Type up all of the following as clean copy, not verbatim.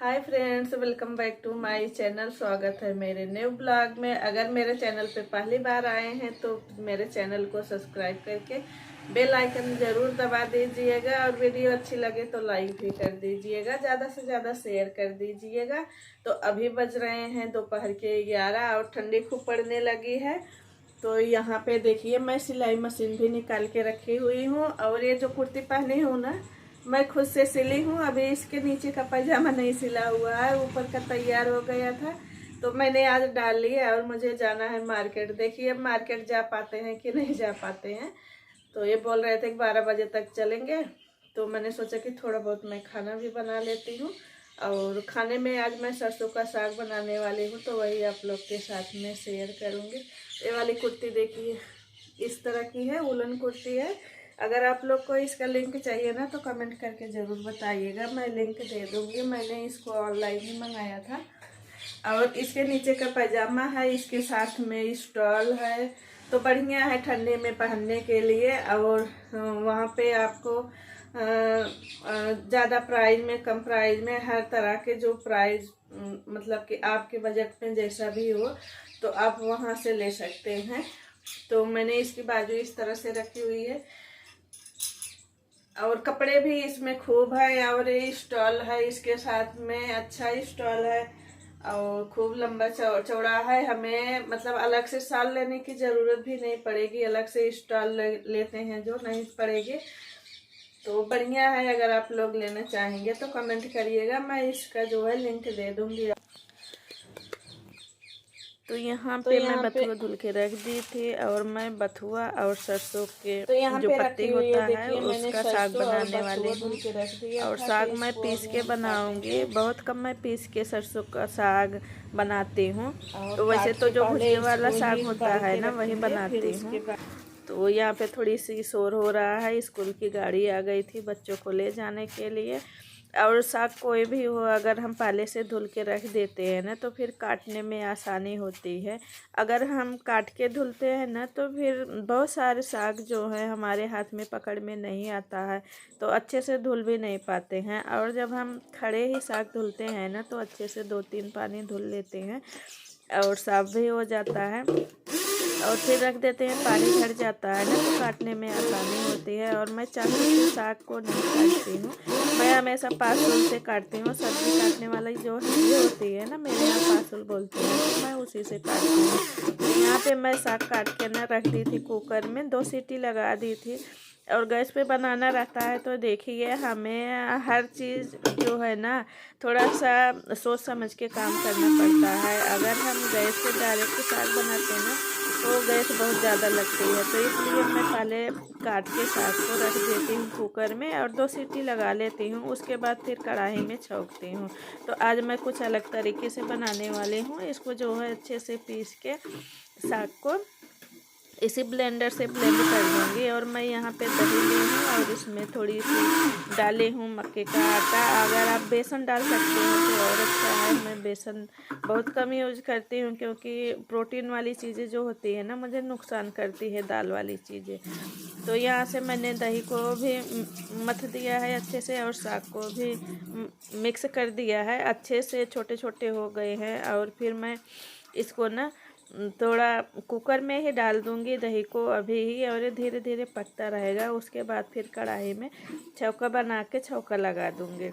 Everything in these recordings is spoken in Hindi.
Hi friends, welcome back to my channel. स्वागत है मेरे न्यू ब्लॉग में। अगर मेरे चैनल पे पहली बार आए हैं तो मेरे चैनल को सब्सक्राइब करके बेल आइकन ज़रूर दबा दीजिएगा और वीडियो अच्छी लगे तो लाइक भी कर दीजिएगा, ज़्यादा से ज़्यादा शेयर कर दीजिएगा। तो अभी बज रहे हैं दोपहर के 11 और ठंडी खूब पड़ने लगी है। तो यहाँ पे देखिए मैं सिलाई मशीन भी निकाल के रखी हुई हूँ और ये जो कुर्ती पहनी हूँ ना, मैं खुद से सिली हूँ। अभी इसके नीचे का पैजामा नहीं सिला हुआ है, ऊपर का तैयार हो गया था तो मैंने आज डाल लिया और मुझे जाना है मार्केट। देखिए अब मार्केट जा पाते हैं कि नहीं जा पाते हैं। तो ये बोल रहे थे कि 12 बजे तक चलेंगे, तो मैंने सोचा कि थोड़ा बहुत मैं खाना भी बना लेती हूँ। और खाने में आज मैं सरसों का साग बनाने वाली हूँ, तो वही आप लोग के साथ में शेयर करूँगी। ये वाली कुर्ती देखिए इस तरह की है, वुलन कुर्ती है। अगर आप लोग को इसका लिंक चाहिए ना तो कमेंट करके ज़रूर बताइएगा, मैं लिंक दे दूँगी। मैंने इसको ऑनलाइन ही मंगाया था। और इसके नीचे का पैजामा है, इसके साथ में स्टॉल है, तो बढ़िया है ठंडे में पहनने के लिए। और वहाँ पे आपको ज़्यादा प्राइस में, कम प्राइस में, हर तरह के जो प्राइस मतलब कि आपके बजट में जैसा भी हो तो आप वहाँ से ले सकते हैं। तो मैंने इसकी बाजू इस तरह से रखी हुई है और कपड़े भी इसमें खूब है। और ये स्टॉल है, इसके साथ में अच्छा स्टॉल है और खूब लंबा चौड़ा है। हमें मतलब अलग से शाल लेने की ज़रूरत भी नहीं पड़ेगी, अलग से स्टॉल लेते हैं जो नहीं पड़ेगी। तो बढ़िया है, अगर आप लोग लेना चाहेंगे तो कमेंट करिएगा, मैं इसका जो है लिंक दे दूँगी। तो यहाँ पे मैं बथुआ धुल के रख दी थी और मैं बथुआ और सरसों के तो यहाँ जो पे पत्ती रखी हुई होता है, है देखिए मैंने उसका साग सरसों और बनाने वाली बथुआ हूँ। धुल के रख दिया और था। साग तो मैं इसको पीस अभी के हम बनाऊंगी, काटेंगे बहुत कम मैं पीस के सरसों का साग बनाती हूँ। और तो वैसे काट तो के जो पहले भुजिए वाला इसको साग ही होता उबाल है के ना वही रखेंगे, फिर बनाती उसके हूँ। बाद तो यहाँ पे थोड़ी सी शोर हो रहा है, स्कूल की गाड़ी आ गई थी बच्चों को ले जाने के लिए। और साग कोई भी हो अगर हम पहले से धुल के रख देते हैं ना तो फिर काटने में आसानी होती है। अगर हम काट के धुलते हैं ना तो फिर बहुत सारे साग जो है हमारे हाथ में पकड़ में नहीं आता है, तो अच्छे से धुल भी नहीं पाते हैं। और जब हम खड़े ही साग धुलते हैं ना तो अच्छे से 2-3 पानी धुल लेते हैं और साफ भी हो जाता है। और फिर रख देते हैं, पानी झड़ जाता है ना तो काटने में आसानी होती है। और मैं चाकू से साग को नहीं काटती हूँ, मैं हमेशा पासुल से काटती हूँ। सब्जी काटने वाली जो ये होती है ना, मेरे यहाँ पासुल बोलते हैं, तो मैं उसी से काटती हूँ। तो यहाँ पे मैं साग काट के ना रख दी थी कुकर में, 2 सीटी लगा दी थी। और गैस पे बनाना रहता है तो देखिए हमें हर चीज़ जो है ना थोड़ा सा सोच समझ के काम करना पड़ता है। अगर हम गैस पे डायरेक्ट साग बनाते हैं ना तो गैस बहुत ज़्यादा लगती है, तो इसलिए मैं पहले काट के साग को रख देती हूँ कुकर में और 2 सीटी लगा लेती हूँ, उसके बाद फिर कढ़ाई में छौंकती हूँ। तो आज मैं कुछ अलग तरीके से बनाने वाली हूँ। इसको जो है अच्छे से पीस के साग को इसी ब्लेंडर से ब्लेंड कर दूँगी। और मैं यहाँ पे दही ली हूँ और इसमें थोड़ी सी डाली हूँ मक्के का आटा। अगर आप बेसन डाल सकते हो तो और अच्छा है। मैं बेसन बहुत कम यूज़ करती हूँ क्योंकि प्रोटीन वाली चीज़ें जो होती है ना मुझे नुकसान करती है, दाल वाली चीज़ें। तो यहाँ से मैंने दही को भी मथ दिया है अच्छे से और साग को भी मिक्स कर दिया है, अच्छे से छोटे छोटे हो गए हैं। और फिर मैं इसको ना थोड़ा कुकर में ही डाल दूंगी दही को अभी ही, और ये धीरे धीरे पकता रहेगा। उसके बाद फिर कढ़ाई में छौंका बना के छौंका लगा दूंगी।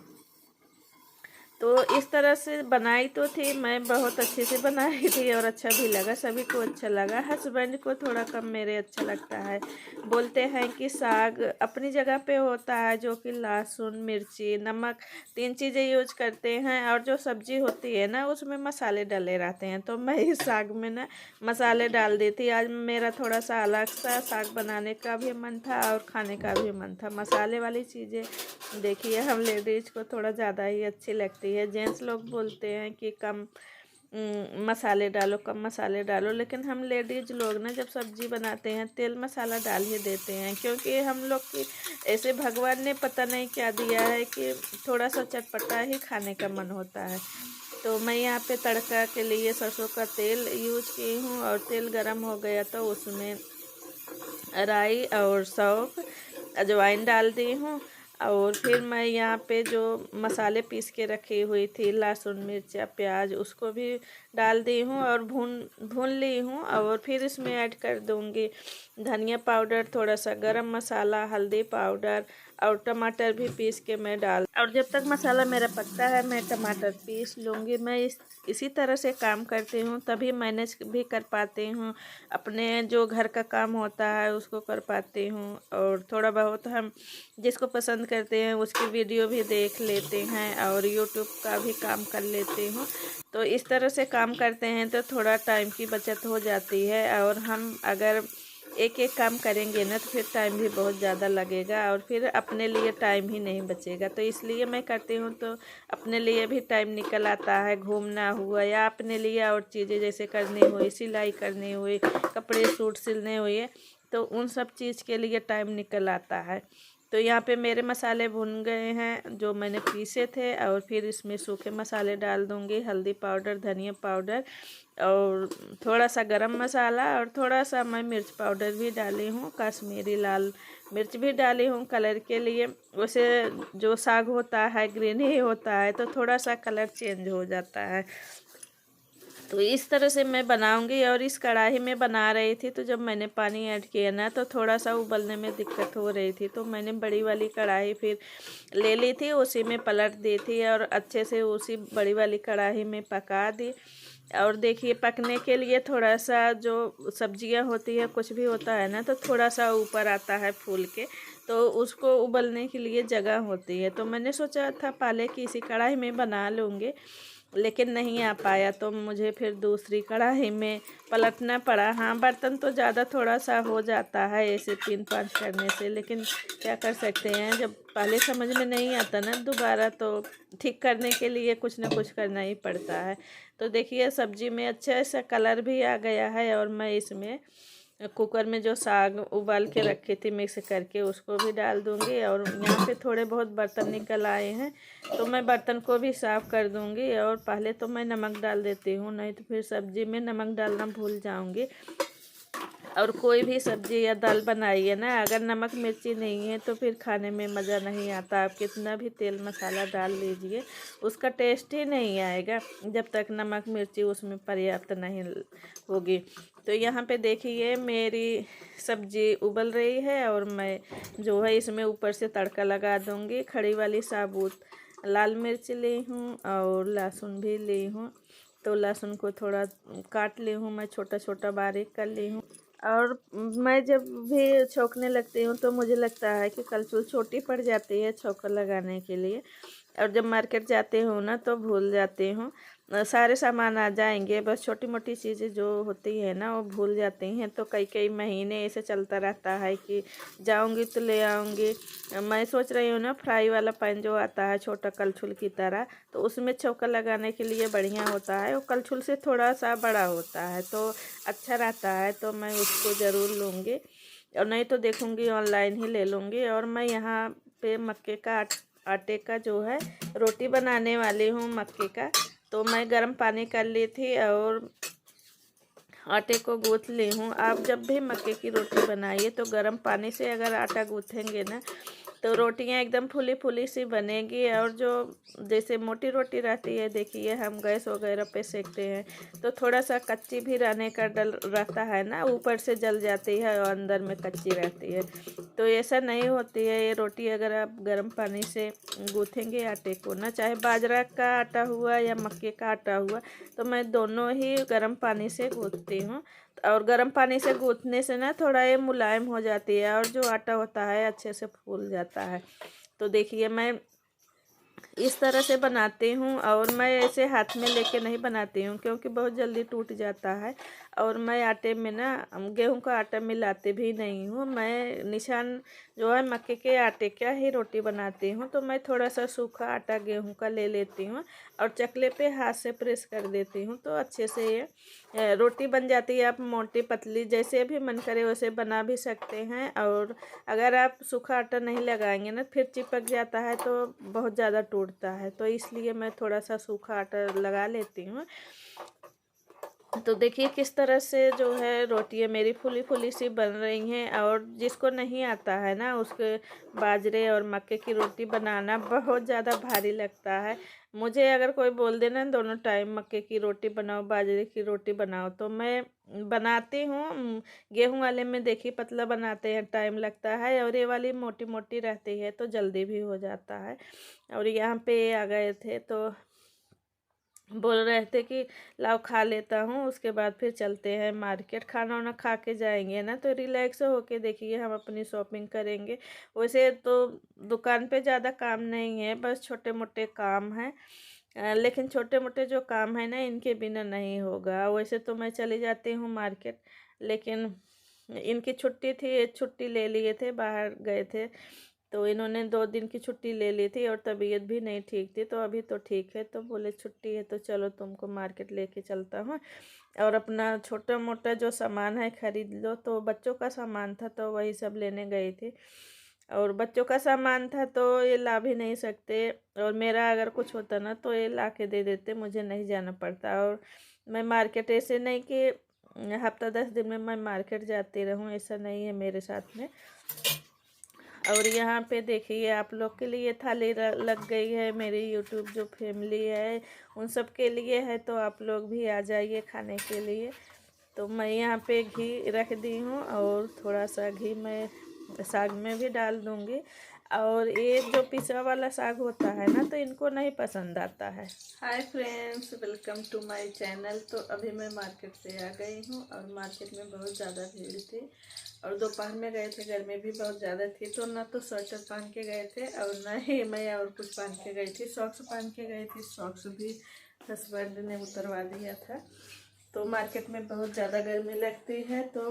तो इस तरह से बनाई तो थी मैं, बहुत अच्छे से बनाई थी और अच्छा भी लगा, सभी को अच्छा लगा। हस्बैंड को थोड़ा कम मेरे अच्छा लगता है, बोलते हैं कि साग अपनी जगह पे होता है जो कि लहसुन, मिर्ची, नमक 3 चीज़ें यूज करते हैं, और जो सब्जी होती है ना उसमें मसाले डले रहते हैं। तो मैं इस साग में ना मसाले डाल दी थी। आज मेरा थोड़ा सा अलग सा साग बनाने का भी मन था और खाने का भी मन था। मसाले वाली चीज़ें देखिए हम लेडीज़ को थोड़ा ज़्यादा ही अच्छी लगती है। जेंट्स लोग बोलते हैं कि कम मसाले डालो, कम मसाले डालो, लेकिन हम लेडीज़ लोग ना जब सब्ज़ी बनाते हैं तेल मसाला डाल ही देते हैं, क्योंकि हम लोग की ऐसे भगवान ने पता नहीं क्या दिया है कि थोड़ा सा चटपटा ही खाने का मन होता है। तो मैं यहाँ पे तड़का के लिए सरसों का तेल यूज की हूँ और तेल गरम हो गया तो उसमें राई और सौंफ, अजवाइन डाल दी हूँ और फिर मैं यहाँ पे जो मसाले पीस के रखी हुई थी, लहसुन मिर्चा प्याज, उसको भी डाल दी हूँ और भून भून ली हूँ। और फिर इसमें ऐड कर दूँगी धनिया पाउडर, थोड़ा सा गरम मसाला, हल्दी पाउडर और टमाटर भी पीस के मैं डाल। और जब तक मसाला मेरा पकता है मैं टमाटर पीस लूँगी। मैं इसी तरह से काम करती हूँ, तभी मैनेज भी कर पाती हूँ, अपने जो घर का काम होता है उसको कर पाती हूँ। और थोड़ा बहुत हम जिसको पसंद करते हैं उसकी वीडियो भी देख लेते हैं और यूट्यूब का भी काम कर लेती हूँ। तो इस तरह से काम करते हैं तो थोड़ा टाइम की बचत हो जाती है। और हम अगर एक एक काम करेंगे ना तो फिर टाइम भी बहुत ज़्यादा लगेगा और फिर अपने लिए टाइम ही नहीं बचेगा। तो इसलिए मैं करती हूँ तो अपने लिए भी टाइम निकल आता है, घूमना हुआ या अपने लिए और चीज़ें जैसे करनी हुई, सिलाई करनी हुई, कपड़े सूट सिलने हुए, तो उन सब चीज़ के लिए टाइम निकल आता है। तो यहाँ पे मेरे मसाले भुन गए हैं जो मैंने पीसे थे। और फिर इसमें सूखे मसाले डाल दूँगी, हल्दी पाउडर, धनिया पाउडर और थोड़ा सा गरम मसाला और थोड़ा सा मैं मिर्च पाउडर भी डाली हूँ, कश्मीरी लाल मिर्च भी डाली हूँ कलर के लिए। वैसे जो साग होता है ग्रीन ही होता है तो थोड़ा सा कलर चेंज हो जाता है। तो इस तरह से मैं बनाऊंगी। और इस कढ़ाई में बना रही थी तो जब मैंने पानी ऐड किया ना तो थोड़ा सा उबलने में दिक्कत हो रही थी, तो मैंने बड़ी वाली कढ़ाई फिर ले ली थी, उसी में पलट दी थी और अच्छे से उसी बड़ी वाली कढ़ाई में पका दी। और देखिए पकने के लिए थोड़ा सा जो सब्जियां होती है कुछ भी होता है ना तो थोड़ा सा ऊपर आता है फूल के, तो उसको उबलने के लिए जगह होती है। तो मैंने सोचा था पहले कि इसी कढ़ाई में बना लूँगी, लेकिन नहीं आ पाया तो मुझे फिर दूसरी कढ़ाई में पलटना पड़ा। हाँ, बर्तन तो ज़्यादा थोड़ा सा हो जाता है ऐसे 3-5 करने से, लेकिन क्या कर सकते हैं, जब पहले समझ में नहीं आता ना दोबारा तो ठीक करने के लिए कुछ ना कुछ करना ही पड़ता है। तो देखिए सब्जी में अच्छा सा कलर भी आ गया है और मैं इसमें कुकर में जो साग उबाल के रखी थी मिक्स करके उसको भी डाल दूंगी। और यहाँ पे थोड़े बहुत बर्तन निकल आए हैं तो मैं बर्तन को भी साफ़ कर दूंगी। और पहले तो मैं नमक डाल देती हूँ, नहीं तो फिर सब्जी में नमक डालना भूल जाऊंगी। और कोई भी सब्जी या दाल बनाइए ना, अगर नमक मिर्ची नहीं है तो फिर खाने में मज़ा नहीं आता। आप कितना भी तेल मसाला डाल लीजिए उसका टेस्ट ही नहीं आएगा जब तक नमक मिर्ची उसमें पर्याप्त नहीं होगी। तो यहाँ पे देखिए मेरी सब्जी उबल रही है और मैं जो है इसमें ऊपर से तड़का लगा दूँगी। खड़ी वाली साबुत लाल मिर्च ली हूँ और लहसुन भी ली हूँ, तो लहसुन को थोड़ा काट ली हूँ, मैं छोटा छोटा बारीक कर ली हूँ। और मैं जब भी छौंकने लगती हूँ तो मुझे लगता है कि कलछुल छोटी पड़ जाती है छौंका लगाने के लिए। और जब मार्केट जाती हूँ ना तो भूल जाती हूँ, सारे सामान आ जाएंगे, बस छोटी मोटी चीज़ें जो होती है ना वो भूल जाती हैं। तो कई कई महीने ऐसे चलता रहता है कि जाऊँगी तो ले आऊँगी। मैं सोच रही हूँ ना फ्राई वाला पैन जो आता है छोटा कलछुल की तरह, तो उसमें छौंका लगाने के लिए बढ़िया होता है। वो कलछुल से थोड़ा सा बड़ा होता है तो अच्छा रहता है, तो मैं उसको ज़रूर लूँगी। और नहीं तो देखूँगी ऑनलाइन ही ले लूँगी। और मैं यहाँ पे मक्के का आटे का जो है रोटी बनाने वाली हूँ मक्के का। तो मैं गर्म पानी कर ली थी और आटे को गूँथ ली हूँ। आप जब भी मक्के की रोटी बनाइए तो गर्म पानी से अगर आटा गूँथेंगे ना तो रोटियां एकदम फूली फूली सी बनेगी। और जो जैसे मोटी रोटी रहती है, देखिए हम गैस वगैरह पे सेकते हैं तो थोड़ा सा कच्ची भी रहने का डर रहता है ना, ऊपर से जल जाती है और अंदर में कच्ची रहती है। तो ऐसा नहीं होती है ये रोटी अगर आप गर्म पानी से गूँथेंगे आटे को ना, चाहे बाजरा का आटा हुआ या मक्के का आटा हुआ, तो मैं दोनों ही गर्म पानी से गूँथती हूँ। और गर्म पानी से गूँथने से ना थोड़ा ये मुलायम हो जाती है और जो आटा होता है अच्छे से फूल जाता है। तो देखिए मैं इस तरह से बनाती हूँ और मैं ऐसे हाथ में लेके नहीं बनाती हूँ क्योंकि बहुत जल्दी टूट जाता है। और मैं आटे में ना गेहूं का आटा मिलाती भी नहीं हूँ, मैं निशान जो है मक्के के आटे का ही रोटी बनाती हूँ। तो मैं थोड़ा सा सूखा आटा गेहूं का ले लेती हूँ और चकले पे हाथ से प्रेस कर देती हूँ तो अच्छे से ये रोटी बन जाती है। आप मोटी पतली जैसे भी मन करे वैसे बना भी सकते हैं। और अगर आप सूखा आटा नहीं लगाएंगे ना फिर चिपक जाता है तो बहुत ज़्यादा टूटता है, तो इसलिए मैं थोड़ा सा सूखा आटा लगा लेती हूँ। तो देखिए किस तरह से जो है रोटियाँ मेरी फुली फुली सी बन रही हैं। और जिसको नहीं आता है ना, उसके बाजरे और मक्के की रोटी बनाना बहुत ज़्यादा भारी लगता है। मुझे अगर कोई बोल देना दोनों टाइम मक्के की रोटी बनाओ बाजरे की रोटी बनाओ, तो मैं बनाती हूँ। गेहूं वाले में देखिए पतला बनाते हैं, टाइम लगता है, और ये वाली मोटी मोटी रहती है तो जल्दी भी हो जाता है। और यहाँ पे आ गए थे तो बोल रहे थे कि लाओ खा लेता हूँ, उसके बाद फिर चलते हैं मार्केट। खाना वाना खा के जाएंगे ना तो रिलैक्स होके देखिए हम अपनी शॉपिंग करेंगे। वैसे तो दुकान पे ज़्यादा काम नहीं है, बस छोटे मोटे काम हैं। लेकिन छोटे मोटे जो काम है ना, इनके बिना नहीं होगा। वैसे तो मैं चली जाती हूँ मार्केट, लेकिन इनकी छुट्टी थी, छुट्टी ले लिए थे, बाहर गए थे, तो इन्होंने 2 दिन की छुट्टी ले ली थी और तबीयत भी नहीं ठीक थी। तो अभी तो ठीक है, तो बोले छुट्टी है तो चलो तुमको मार्केट लेके चलता हूँ और अपना छोटा मोटा जो सामान है खरीद लो। तो बच्चों का सामान था तो वही सब लेने गई थी। और बच्चों का सामान था तो ये ला भी नहीं सकते, और मेरा अगर कुछ होता ना तो ये ला के दे देते, मुझे नहीं जाना पड़ता। और मैं मार्केट ऐसे नहीं कि हफ्ता 10 दिन में मैं मार्केट जाती रहूँ, ऐसा नहीं है मेरे साथ में। और यहाँ पे देखिए आप लोग के लिए थाली लग गई है, मेरी यूट्यूब जो फैमिली है उन सब के लिए है, तो आप लोग भी आ जाइए खाने के लिए। तो मैं यहाँ पे घी रख दी हूँ और थोड़ा सा घी मैं साग में भी डाल दूँगी। और ये जो पिसा वाला साग होता है ना, तो इनको नहीं पसंद आता है। Hi friends, welcome to my channel. तो अभी मैं मार्केट से आ गई हूँ और मार्केट में बहुत ज़्यादा भीड़ थी, और दोपहर में गए थे, गर्मी भी बहुत ज़्यादा थी, तो ना तो स्वेटर पहन के गए थे और ना ही मैं और कुछ पहन के गई थी। सॉक्स पहन के गई थी, सॉक्स भी हस्बैंड ने उतरवा दिया था। तो मार्केट में बहुत ज़्यादा गर्मी लगती है, तो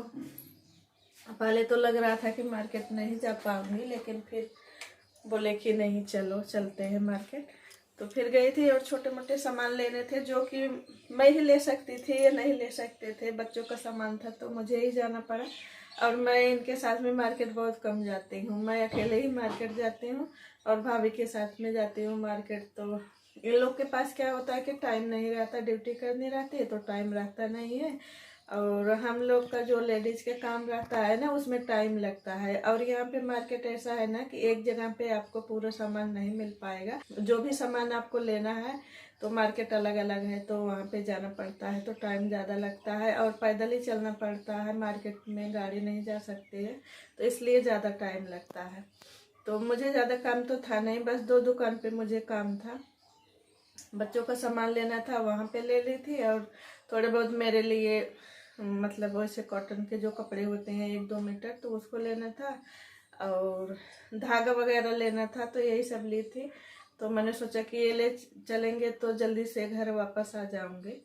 पहले तो लग रहा था कि मार्केट नहीं जा पाऊँगी, लेकिन फिर बोले कि नहीं चलो चलते हैं मार्केट। तो फिर गई थी और छोटे मोटे सामान लेने थे जो कि मैं ही ले सकती थी, ये नहीं ले सकते थे। बच्चों का सामान था तो मुझे ही जाना पड़ा, और मैं इनके साथ में मार्केट बहुत कम जाती हूँ। मैं अकेले ही मार्केट जाती हूँ और भाभी के साथ में जाती हूँ मार्केट। तो इन लोग के पास क्या होता है कि टाइम नहीं रहता, ड्यूटी करनी रहती है तो टाइम रहता नहीं है। और हम लोग का जो लेडीज के काम रहता है ना, उसमें टाइम लगता है। और यहाँ पे मार्केट ऐसा है ना कि एक जगह पे आपको पूरा सामान नहीं मिल पाएगा। जो भी सामान आपको लेना है तो मार्केट अलग अलग है, तो वहाँ पे जाना पड़ता है, तो टाइम ज़्यादा लगता है और पैदल ही चलना पड़ता है। मार्केट में गाड़ी नहीं जा सकती है, तो इसलिए ज़्यादा टाइम लगता है। तो मुझे ज़्यादा काम तो था नहीं, बस 2 दुकान पे मुझे काम था। बच्चों का सामान लेना था, वहाँ पे ले ली थी, और थोड़े बहुत मेरे लिए मतलब वैसे कॉटन के जो कपड़े होते हैं 1-2 मीटर, तो उसको लेना था, और धागा वगैरह लेना था, तो यही सब ली थी। तो मैंने सोचा कि ये ले चलेंगे तो जल्दी से घर वापस आ जाऊंगी।